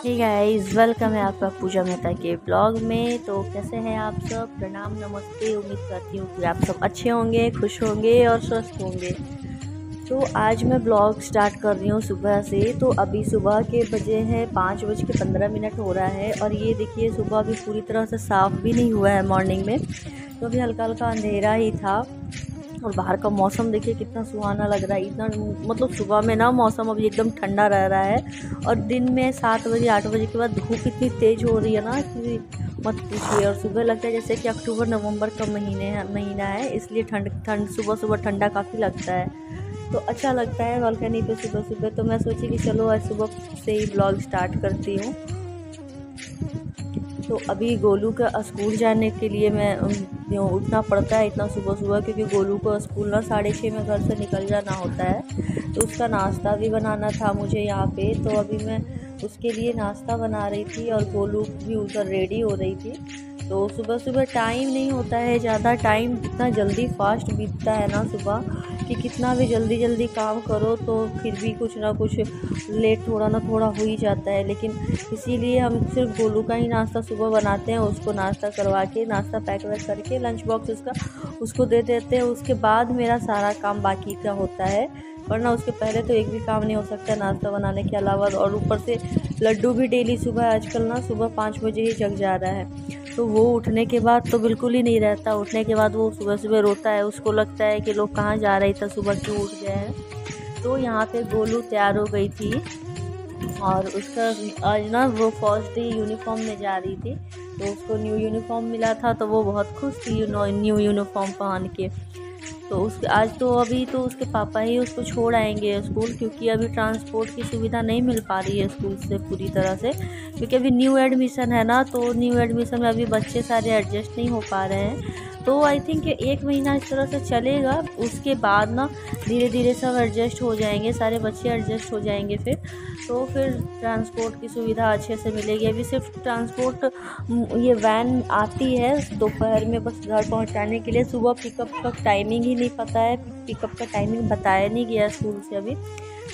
Hey guys, welcome है आपका पूजा मेहता के ब्लॉग में। तो कैसे हैं आप सब? प्रणाम, नमस्ते। उम्मीद करती हूँ कि आप सब अच्छे होंगे, खुश होंगे और स्वस्थ होंगे। तो आज मैं ब्लॉग स्टार्ट कर रही हूँ सुबह से। तो अभी सुबह के बजे हैं 5:15 हो रहा है और ये देखिए सुबह अभी पूरी तरह से साफ़ भी नहीं हुआ है मॉर्निंग में। तो अभी हल्का हल्का अंधेरा ही था और बाहर का मौसम देखिए कितना सुहाना लग रहा है। इतना मतलब सुबह में ना मौसम अभी एकदम ठंडा रह रहा है और दिन में 7 बजे 8 बजे के बाद धूप इतनी तेज़ हो रही है ना कि मत पूछिए। और सुबह लगता है जैसे कि अक्टूबर नवंबर का महीना है, इसलिए ठंड ठंड सुबह सुबह ठंडा काफ़ी लगता है। तो अच्छा लगता है बालकनी पे सुबह सुबह। तो मैं सोची कि चलो आज सुबह से ही ब्लॉग स्टार्ट करती हूँ। तो अभी गोलू का स्कूल जाने के लिए मैं उठना पड़ता है इतना सुबह सुबह, क्योंकि गोलू को स्कूल ना 6:30 में घर से निकल जाना होता है। तो उसका नाश्ता भी बनाना था मुझे यहाँ पे। तो अभी मैं उसके लिए नाश्ता बना रही थी और गोलू भी उधर रेडी हो रही थी। तो सुबह सुबह टाइम नहीं होता है ज़्यादा, टाइम इतना जल्दी फास्ट बीतता है ना सुबह कि कितना भी जल्दी जल्दी काम करो तो फिर भी कुछ ना कुछ लेट थोड़ा ना थोड़ा हो ही जाता है। लेकिन इसीलिए हम सिर्फ गोलू का ही नाश्ता सुबह बनाते हैं, उसको नाश्ता करवा के नाश्ता पैक वैक करके लंच बॉक्स उसको दे देते हैं। उसके बाद मेरा सारा काम बाकी का होता है, वरना उसके पहले तो एक भी काम नहीं हो सकता नाश्ता बनाने के अलावा। और ऊपर से लड्डू भी डेली सुबह आजकल ना सुबह 5 बजे ही जग जा रहा है। तो वो उठने के बाद तो बिल्कुल ही नहीं रहता। उठने के बाद वो सुबह सुबह रोता है, उसको लगता है कि लोग कहाँ जा रहे थे, सुबह क्यों उठ गए हैं। तो यहाँ पे गोलू तैयार हो गई थी और उसका आज ना वो फर्स्ट डे यूनिफॉर्म में जा रही थी। तो उसको न्यू यूनिफॉर्म मिला था तो वो बहुत खुश थी न्यू यूनिफॉर्म पहन के। तो उसके आज तो अभी तो उसके पापा ही उसको छोड़ आएंगे स्कूल, क्योंकि अभी ट्रांसपोर्ट की सुविधा नहीं मिल पा रही है स्कूल से पूरी तरह से, क्योंकि अभी न्यू एडमिशन है ना। तो न्यू एडमिशन में अभी बच्चे सारे एडजस्ट नहीं हो पा रहे हैं। तो आई थिंक 1 महीना इस तरह से चलेगा, उसके बाद ना धीरे धीरे सब एडजस्ट हो जाएंगे, सारे बच्चे एडजस्ट हो जाएंगे फिर ट्रांसपोर्ट की सुविधा अच्छे से मिलेगी। अभी सिर्फ ट्रांसपोर्ट ये वैन आती है दोपहर में बस घर पहुंचाने के लिए। सुबह पिकअप का टाइमिंग ही नहीं पता है, पिकअप का टाइमिंग बताया नहीं गया स्कूल से अभी।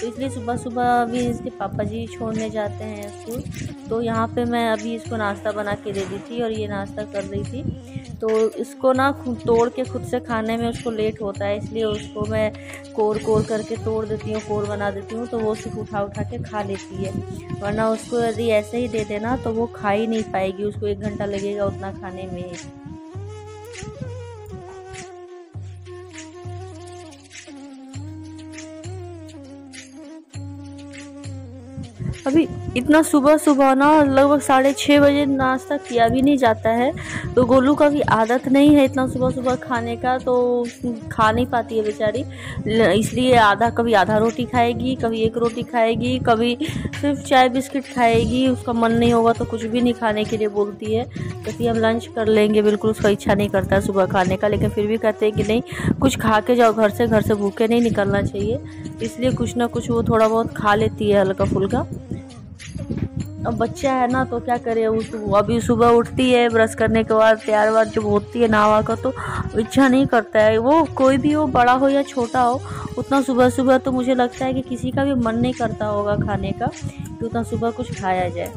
तो इसलिए सुबह सुबह अभी इसके पापा जी छोड़ने जाते हैं स्कूल। तो यहाँ पे मैं अभी इसको नाश्ता बना के दे दी थी और ये नाश्ता कर रही थी। तो इसको ना तोड़ के खुद से खाने में उसको लेट होता है, इसलिए उसको मैं कोर कोर करके तोड़ देती हूँ, कोर बना देती हूँ, तो वो सिर्फ उठा उठा के खा लेती है। वरना उसको यदि ऐसे ही दे देना तो वो खा ही नहीं पाएगी, उसको 1 घंटा लगेगा उतना खाने में। अभी इतना सुबह सुबह ना लगभग 6:30 बजे नाश्ता किया भी नहीं जाता है। तो गोलू का भी आदत नहीं है इतना सुबह सुबह खाने का, तो खा नहीं पाती है बेचारी। इसलिए कभी आधा रोटी खाएगी, कभी 1 रोटी खाएगी, कभी सिर्फ चाय बिस्किट खाएगी। उसका मन नहीं होगा तो कुछ भी नहीं खाने के लिए बोलती है, क्योंकि हम लंच कर लेंगे। बिल्कुल उसका इच्छा नहीं करता है सुबह खाने का, लेकिन फिर भी कहते हैं कि नहीं कुछ खा के जाओ घर से भूखे नहीं निकलना चाहिए। इसलिए कुछ ना कुछ वो थोड़ा बहुत खा लेती है हल्का फुल्का। अब बच्चा है ना तो क्या करे, वो अभी सुबह उठती है, ब्रश करने के बाद तैयार वार जब होती है नहा कर, तो इच्छा नहीं करता है। वो कोई भी हो, बड़ा हो या छोटा हो, उतना सुबह सुबह तो मुझे लगता है कि किसी का भी मन नहीं करता होगा खाने का कि उतना सुबह कुछ खाया जाए।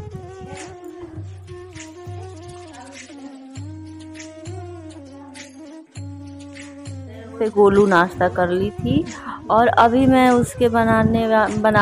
फिर गोलू नाश्ता कर ली थी और अभी मैं उसके बना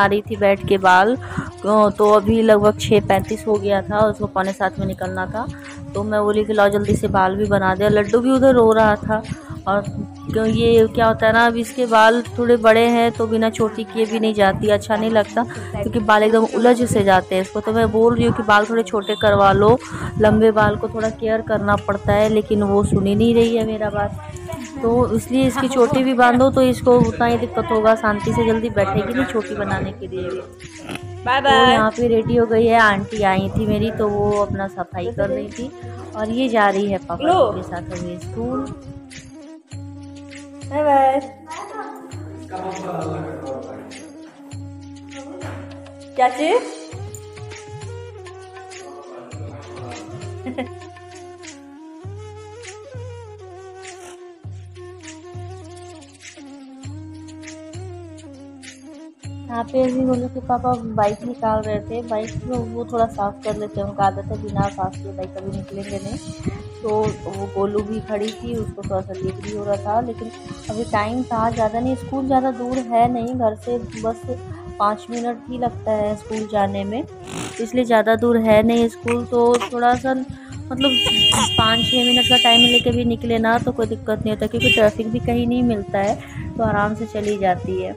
रही थी बैठ के बाल। तो अभी लगभग 6:35 हो गया था, उसको 6:45 में निकलना था। तो मैं बोली कि लाओ जल्दी से बाल भी बना दे। लड्डू भी उधर रो रहा था। और ये क्या होता है ना, अब इसके बाल थोड़े बड़े हैं तो बिना छोटी किए भी नहीं जाती, अच्छा नहीं लगता, क्योंकि बाल एकदम उलझ से जाते हैं इसको। तो मैं बोल रही हूँ कि बाल थोड़े छोटे करवा लो, लंबे बाल को थोड़ा केयर करना पड़ता है, लेकिन वो सुन ही नहीं रही है मेरा बात। तो इसलिए इसकी चोटी भी बांधो तो इसको उतना ही दिक्कत होगा, शांति से जल्दी बैठेगी नहीं छोटी बनाने के लिए भी। बाय तो बाय। यहाँ पे रेडी हो गई है, आंटी आई थी मेरी, तो वो अपना सफाई कर रही थी और ये जा रही है पापा जी के साथ अभी स्कूल। Bye bye. क्या चीज? यहाँ पे अभी गोलू के पापा बाइक निकाल रहे थे। बाइक को वो थोड़ा साफ़ कर लेते हैं, उनका आदत है बिना साफ़ किए बाइक कभी निकलेंगे नहीं। तो वो गोलू भी खड़ी थी, उसको थोड़ा सा लेट भी हो रहा था, लेकिन अभी टाइम था ज़्यादा नहीं। स्कूल ज़्यादा दूर है नहीं, घर से बस 5 मिनट ही लगता है स्कूल जाने में, इसलिए ज़्यादा दूर है नहीं स्कूल। तो थोड़ा सा मतलब 5-6 मिनट का टाइम लेके भी निकले ना तो कोई दिक्कत नहीं होता, क्योंकि ट्रैफिक भी कहीं नहीं मिलता है, तो आराम से चली जाती है।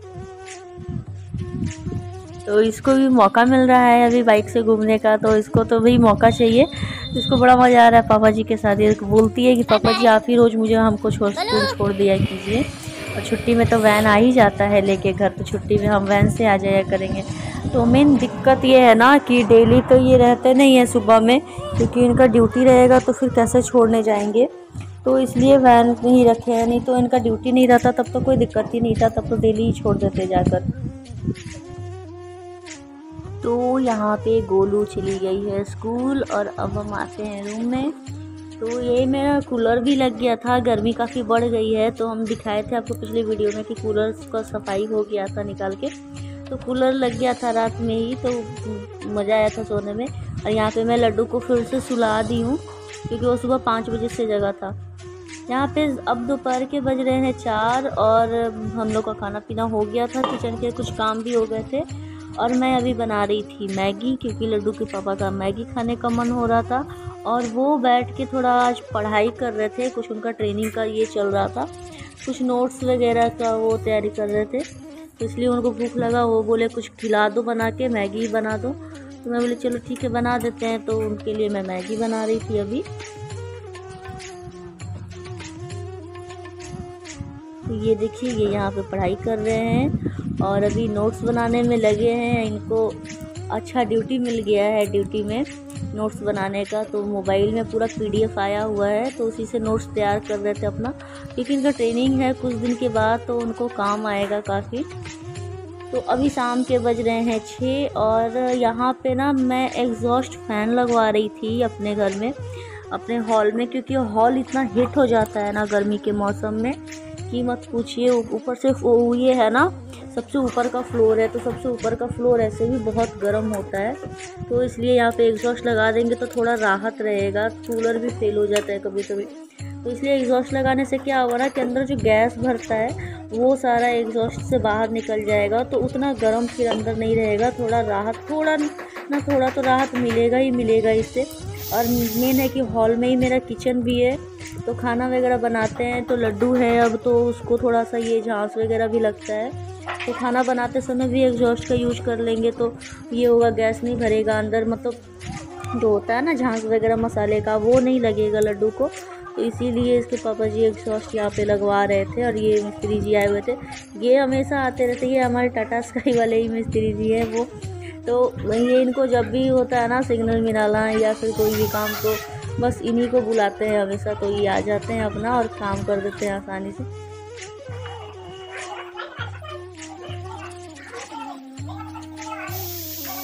तो इसको भी मौका मिल रहा है अभी बाइक से घूमने का, तो इसको तो भाई मौका चाहिए। इसको बड़ा मज़ा आ रहा है पापा जी के साथ। ये बोलती है कि पापा जी आप ही रोज़ मुझे हमको स्कूल छोड़ दिया कीजिए, और छुट्टी में तो वैन आ ही जाता है लेके घर, तो छुट्टी में हम वैन से आ जाया करेंगे। तो मेन दिक्कत ये है ना कि डेली तो ये रहते नहीं है सुबह में, क्योंकि इनका ड्यूटी रहेगा तो फिर कैसे छोड़ने जाएंगे, तो इसलिए वैन नहीं रखे हैं। नहीं तो इनका ड्यूटी नहीं रहता तब तो कोई दिक्कत ही नहीं था, तब तो डेली ही छोड़ देते जाकर। तो यहाँ पे गोलू चली गई है स्कूल, और अब हम आते हैं रूम में। तो ये मेरा कूलर भी लग गया था, गर्मी काफ़ी बढ़ गई है, तो हम दिखाए थे आपको पिछले वीडियो में कि कूलर का सफाई हो गया था निकाल के। तो कूलर लग गया था रात में ही, तो मज़ा आया था सोने में। और यहाँ पे मैं लड्डू को फिर से सुला दी हूँ, क्योंकि वो सुबह 5 बजे से जगा था। यहाँ पे अब दोपहर के बज रहे हैं 4, और हम लोग का खाना पीना हो गया था, किचन के कुछ काम भी हो गए थे। और मैं अभी बना रही थी मैगी, क्योंकि लड्डू के पापा का मैगी खाने का मन हो रहा था, और वो बैठ के थोड़ा आज पढ़ाई कर रहे थे, कुछ उनका ट्रेनिंग का ये चल रहा था, कुछ नोट्स वगैरह का वो तैयारी कर रहे थे। तो इसलिए उनको भूख लगा, वो बोले कुछ खिला दो बना के, मैगी बना दो। तो मैं बोली चलो ठीक है बना देते हैं, तो उनके लिए मैं मैगी बना रही थी अभी। तो ये देखिए ये यहाँ पे पढ़ाई कर रहे हैं, और अभी नोट्स बनाने में लगे हैं। इनको अच्छा ड्यूटी मिल गया है, ड्यूटी में नोट्स बनाने का। तो मोबाइल में पूरा PDF आया हुआ है, तो उसी से नोट्स तैयार कर रहे थे अपना, क्योंकि इनका ट्रेनिंग है कुछ दिन के बाद, तो उनको काम आएगा काफ़ी। तो अभी शाम के बज रहे हैं 6, और यहाँ पे ना मैं एग्जॉस्ट फ़ैन लगवा रही थी अपने घर में, अपने हॉल में, क्योंकि हॉल इतना हीट हो जाता है ना गर्मी के मौसम में कि मत पूछिए। ऊपर से ये है ना सबसे ऊपर का फ्लोर है, तो सबसे ऊपर का फ्लोर ऐसे भी बहुत गर्म होता है, तो इसलिए यहाँ पे एग्जॉस्ट लगा देंगे तो थोड़ा राहत रहेगा। कूलर भी फेल हो जाता है कभी कभी, तो इसलिए एग्जॉस्ट लगाने से क्या होगा ना कि अंदर जो गैस भरता है वो सारा एग्जॉस्ट से बाहर निकल जाएगा, तो उतना गर्म फिर अंदर नहीं रहेगा। थोड़ा राहत, थोड़ा तो राहत मिलेगा ही मिलेगा इससे। और मेन है कि हॉल में ही मेरा किचन भी है, तो खाना वगैरह बनाते हैं। तो लड्डू है अब, तो उसको थोड़ा सा ये झांस वगैरह भी लगता है, तो खाना बनाते समय भी एग्जॉस्ट का यूज कर लेंगे, तो ये होगा गैस नहीं भरेगा अंदर, मतलब जो होता है ना झांस वगैरह मसाले का, वो नहीं लगेगा लड्डू को। तो इसीलिए इसके पापा जी एग्जॉस्ट यहाँ पे लगवा रहे थे, और ये मिस्त्री जी आए हुए थे। ये हमेशा आते रहते, ये हमारे टाटा स्काई वाले ही मिस्त्री जी हैं वो। तो ये इनको जब भी होता है ना सिग्नल मिलाना या फिर कोई भी काम, तो बस इन्हीं को बुलाते हैं हमेशा, तो ये आ जाते हैं अपना और काम कर देते हैं आसानी से।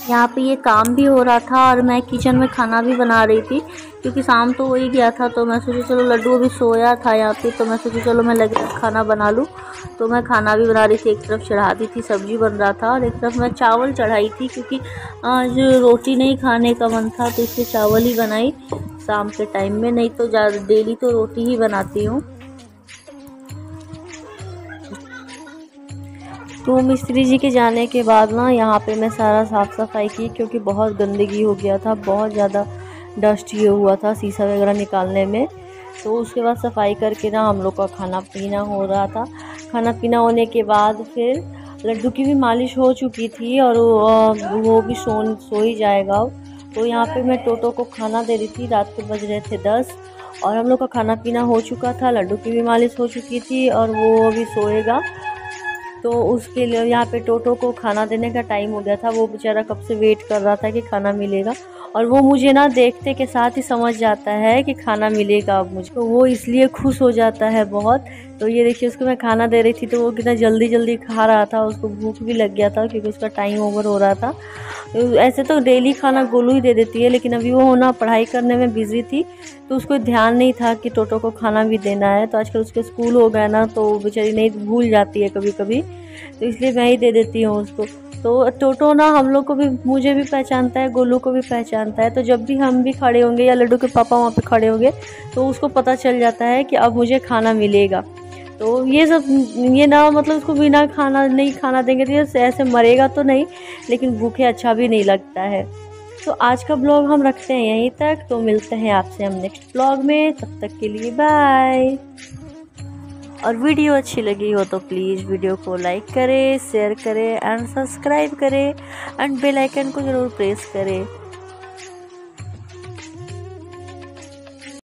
यहाँ पे ये काम भी हो रहा था, और मैं किचन में खाना भी बना रही थी, क्योंकि शाम तो हो ही गया था। तो मैं सोची चलो लड्डू अभी सोया था यहाँ पे, तो मैं सोची चलो मैं लगे खाना बना लूँ। तो मैं खाना भी बना रही थी, एक तरफ चढ़ा दी थी, सब्जी बन रहा था, और एक तरफ मैं चावल चढ़ाई थी, क्योंकि आज रोटी नहीं खाने का मन था, तो इसलिए चावल ही बनाई शाम के टाइम में। नहीं तो डेली तो रोटी ही बनाती हूँ। तो मिस्त्री जी के जाने के बाद ना यहाँ पे मैं सारा साफ़ सफाई की, क्योंकि बहुत गंदगी हो गया था, बहुत ज़्यादा डस्ट ये हुआ था शीशा वगैरह निकालने में। तो उसके बाद सफाई करके ना हम लोग का खाना पीना हो रहा था। खाना पीना होने के बाद फिर लड्डू की भी मालिश हो चुकी थी, और वो भी सो ही जाएगा। तो यहाँ पे मैं टोटो को खाना दे रही थी, रात के बज रहे थे 10, और हम लोग का खाना पीना हो चुका था, लड्डू की भी मालिश हो चुकी थी, और वो अभी सोएगा। तो उसके लिए यहाँ पे टोटो को खाना देने का टाइम हो गया था। वो बेचारा कब से वेट कर रहा था कि खाना मिलेगा, और वो मुझे ना देखते के साथ ही समझ जाता है कि खाना मिलेगा अब मुझको, वो इसलिए खुश हो जाता है बहुत। तो ये देखिए उसको मैं खाना दे रही थी, तो वो कितना जल्दी जल्दी खा रहा था, उसको भूख भी लग गया था, क्योंकि उसका टाइम ओवर हो रहा था। ऐसे तो डेली खाना गोलू ही दे देती है, लेकिन अभी वो ना पढ़ाई करने में बिज़ी थी, तो उसको ध्यान नहीं था कि टोटो को खाना भी देना है। तो आजकल उसके स्कूल हो गए ना, तो बेचारी नहीं भूल जाती है कभी कभी, तो इसलिए मैं ही दे देती हूँ उसको। तो टोटो ना हम लोग को भी, मुझे भी पहचानता है, गोलू को भी पहचानता है। तो जब भी हम भी खड़े होंगे या लड्डू के पापा वहाँ पे खड़े होंगे तो उसको पता चल जाता है कि अब मुझे खाना मिलेगा। तो ये सब, ये ना मतलब उसको बिना खाना नहीं खाना देंगे तो ये ऐसे मरेगा तो नहीं, लेकिन भूखे अच्छा भी नहीं लगता है। तो आज का ब्लॉग हम रखते हैं यहीं तक। तो मिलते हैं आपसे हम नेक्स्ट ब्लॉग में, तब तक के लिए बाय। और वीडियो अच्छी लगी हो तो प्लीज़ वीडियो को लाइक करें, शेयर करें एंड सब्सक्राइब करें एंड बेल आइकन को ज़रूर प्रेस करें।